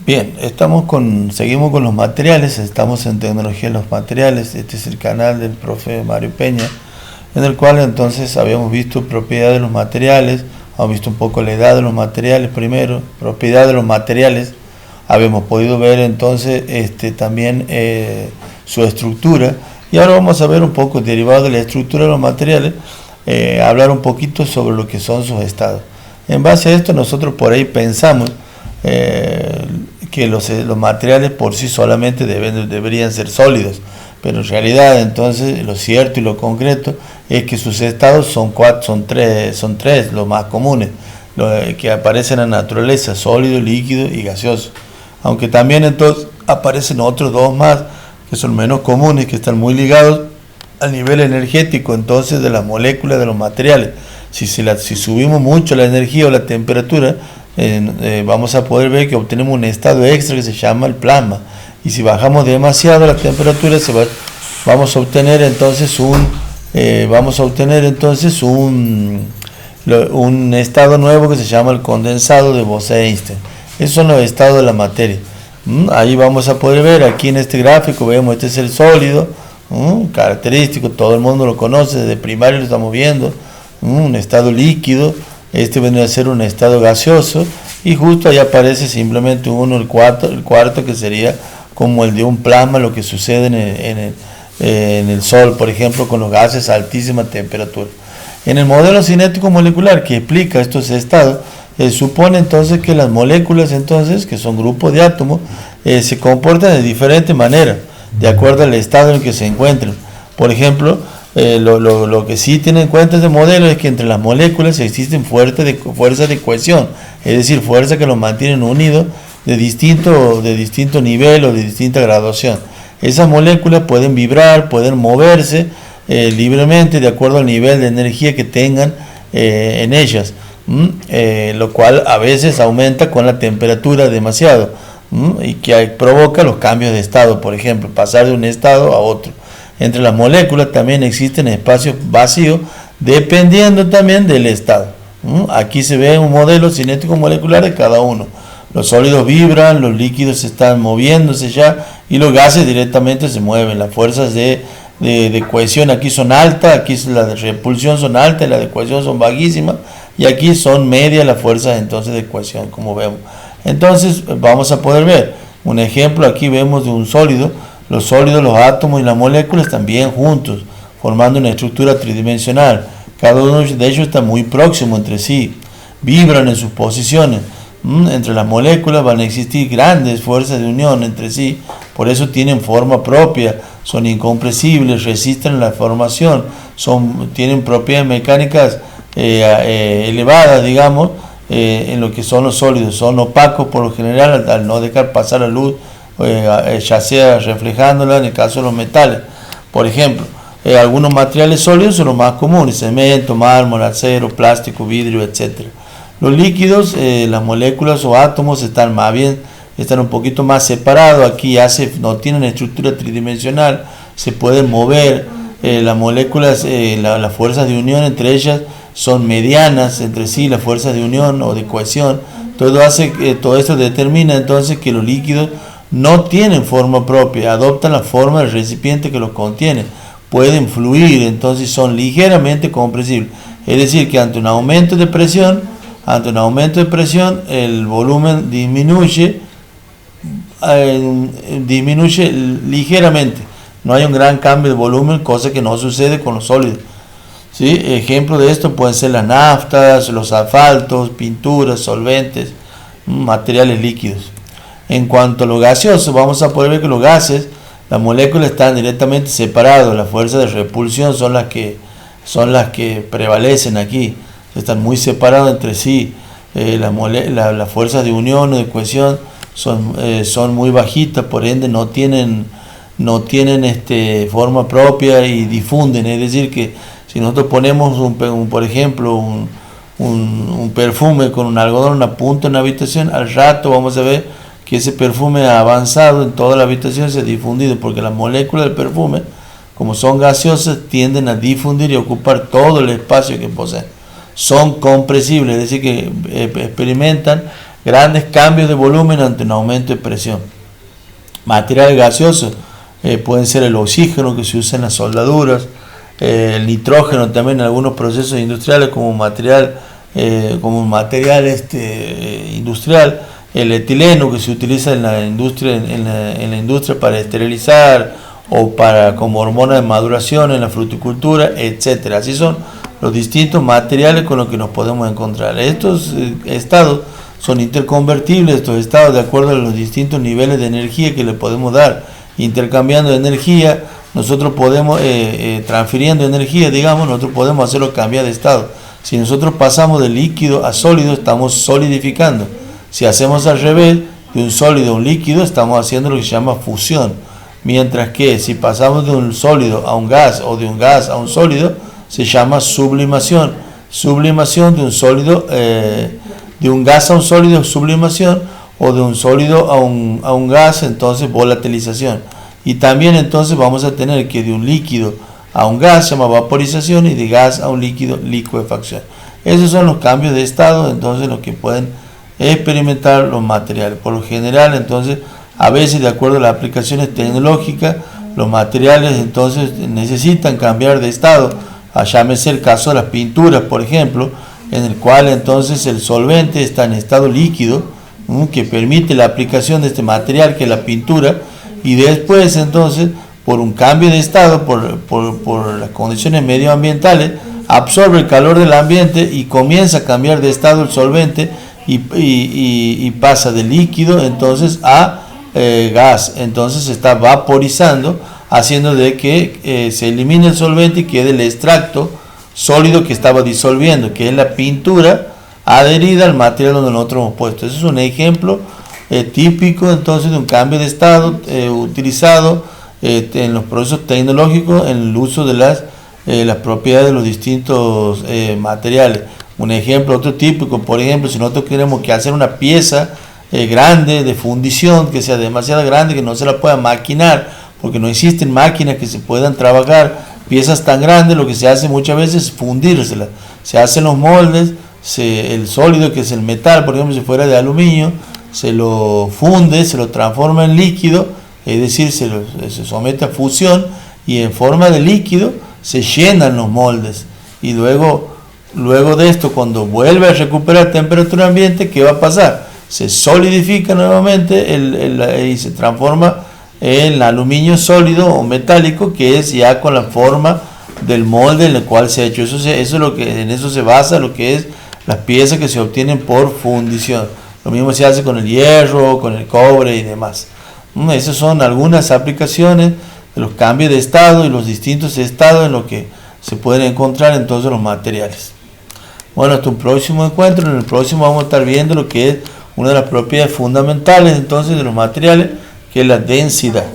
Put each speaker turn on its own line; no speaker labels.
Bien, seguimos con los materiales, estamos en tecnología de los materiales. Este es el canal del profe Mario Peña, en el cual entonces habíamos visto propiedades de los materiales, habíamos visto un poco la edad de los materiales primero, propiedad de los materiales, habíamos podido ver entonces también su estructura, y ahora vamos a ver un poco derivado de la estructura de los materiales, hablar un poquito sobre lo que son sus estados. En base a esto nosotros por ahí pensamos que los materiales por sí solamente deberían ser sólidos, pero en realidad entonces lo cierto y lo concreto es que sus estados son tres los más comunes, que aparecen en la naturaleza: sólido, líquido y gaseoso, aunque también entonces aparecen otros dos más que son menos comunes, que están muy ligados al nivel energético entonces de las moléculas de los materiales. Si subimos mucho la energía o la temperatura, vamos a poder ver que obtenemos un estado extra que se llama el plasma, y si bajamos demasiado la temperatura vamos a obtener entonces un estado nuevo que se llama el condensado de Bose-Einstein. Esos son los estados de la materia. Ahí vamos a poder ver, aquí en este gráfico vemos, este es el sólido, característico, todo el mundo lo conoce, desde primario lo estamos viendo, un estado líquido. Este vendría a ser un estado gaseoso, y justo ahí aparece simplemente el cuarto que sería como el de un plasma, lo que sucede en el Sol, por ejemplo, con los gases a altísima temperatura. En el modelo cinético molecular que explica estos estados, supone entonces que las moléculas, entonces, que son grupos de átomos, se comportan de diferente manera, de acuerdo al estado en el que se encuentran. Por ejemplo, lo que sí tiene en cuenta este modelo es que entre las moléculas existen fuerzas de cohesión, es decir, fuerzas que los mantienen unidos de distinto nivel o de distinta graduación. Esas moléculas pueden vibrar, pueden moverse libremente de acuerdo al nivel de energía que tengan en ellas, lo cual a veces aumenta con la temperatura demasiado, y que provoca los cambios de estado, por ejemplo, pasar de un estado a otro. Entre las moléculas también existen espacios vacíos dependiendo también del estado. Aquí se ve un modelo cinético molecular de cada uno. Los sólidos vibran, los líquidos están moviéndose ya, y los gases directamente se mueven. Las fuerzas de cohesión aquí son altas, aquí las de repulsión son altas y las de cohesión son bajísimas, y aquí son medias las fuerzas entonces de cohesión, como vemos. Entonces vamos a poder ver un ejemplo. Aquí vemos de un sólido. Los sólidos, los átomos y las moléculas están bien juntos, formando una estructura tridimensional. Cada uno de ellos está muy próximo entre sí, vibran en sus posiciones. Entre las moléculas van a existir grandes fuerzas de unión entre sí, por eso tienen forma propia, son incompresibles, resisten la formación, tienen propiedades mecánicas elevadas, digamos, en lo que son los sólidos. Son opacos por lo general al no dejar pasar la luz, ya sea reflejándola en el caso de los metales. Por ejemplo, algunos materiales sólidos son los más comunes: cemento, mármol, acero, plástico, vidrio, etc. Los líquidos, las moléculas o átomos están un poquito más separados. Aquí no tienen estructura tridimensional, se pueden mover. Las moléculas, las fuerzas de unión entre ellas son medianas entre sí, las fuerzas de unión o de cohesión. Todo esto determina entonces que los líquidos no tienen forma propia, adoptan la forma del recipiente que los contiene, pueden fluir, entonces son ligeramente compresibles. Es decir, que ante un aumento de presión, el volumen disminuye ligeramente. No hay un gran cambio de volumen, cosa que no sucede con los sólidos. ¿Sí? Ejemplo de esto pueden ser las naftas, los asfaltos, pinturas, solventes, materiales líquidos. En cuanto a los gaseosos, vamos a poder ver que los gases, las moléculas están directamente separadas. Las fuerzas de repulsión son las que prevalecen aquí, están muy separadas entre sí. Las fuerzas de unión o de cohesión son muy bajitas, por ende no tienen forma propia y difunden. Es decir, que si nosotros ponemos por ejemplo un perfume con un algodón en una punta en una habitación, al rato vamos a ver que ese perfume ha avanzado en toda la habitación, se ha difundido, porque las moléculas del perfume, como son gaseosas, tienden a difundir y ocupar todo el espacio que poseen. Son compresibles, es decir, que experimentan grandes cambios de volumen ante un aumento de presión. Materiales gaseosos pueden ser el oxígeno que se usa en las soldaduras, el nitrógeno también en algunos procesos industriales como material industrial, el etileno que se utiliza en la industria para esterilizar o como hormona de maduración en la fruticultura, etcétera. Así son los distintos materiales con los que nos podemos encontrar. Estos estados son interconvertibles, estos estados, de acuerdo a los distintos niveles de energía que le podemos dar. Intercambiando energía, nosotros podemos, transfiriendo energía, digamos, nosotros podemos hacerlo cambiar de estado. Si nosotros pasamos de líquido a sólido, estamos solidificando. Si hacemos al revés, de un sólido a un líquido, estamos haciendo lo que se llama fusión. Mientras que si pasamos de un sólido a un gas o de un gas a un sólido, se llama sublimación. Sublimación de un sólido, de un gas a un sólido, sublimación, o de un sólido a un gas, entonces volatilización. Y también entonces vamos a tener que de un líquido a un gas se llama vaporización y de gas a un líquido, licuefacción. Esos son los cambios de estado, entonces los que pueden experimentar los materiales. Por lo general, entonces, a veces de acuerdo a las aplicaciones tecnológicas, los materiales entonces necesitan cambiar de estado. Llámese el caso de las pinturas, por ejemplo, en el cual entonces el solvente está en estado líquido, que permite la aplicación de este material que es la pintura, y después entonces por un cambio de estado, por las condiciones medioambientales, absorbe el calor del ambiente y comienza a cambiar de estado el solvente y pasa de líquido entonces a gas. Entonces se está vaporizando, haciendo de que se elimine el solvente y quede el extracto sólido que estaba disolviendo, que es la pintura adherida al material donde nosotros hemos puesto. Ese es un ejemplo típico entonces de un cambio de estado utilizado en los procesos tecnológicos en el uso de las propiedades de los distintos materiales. Un ejemplo, otro típico, por ejemplo, si nosotros queremos que hacer una pieza grande de fundición, que sea demasiado grande, que no se la pueda maquinar, porque no existen máquinas que se puedan trabajar piezas tan grandes, lo que se hace muchas veces es fundírselas. Se hacen los moldes, el sólido, que es el metal, por ejemplo, si fuera de aluminio, se lo funde, se lo transforma en líquido, es decir, se somete a fusión y en forma de líquido se llenan los moldes. Y luego de esto, cuando vuelve a recuperar temperatura ambiente, ¿qué va a pasar? Se solidifica nuevamente y se transforma en aluminio sólido o metálico, que es ya con la forma del molde en el cual se ha hecho. En eso se basa lo que es las piezas que se obtienen por fundición. Lo mismo se hace con el hierro, con el cobre y demás. Esas son algunas aplicaciones de los cambios de estado y los distintos estados en los que se pueden encontrar entonces los materiales. Bueno, hasta un próximo encuentro. En el próximo vamos a estar viendo lo que es una de las propiedades fundamentales entonces de los materiales, que es la densidad.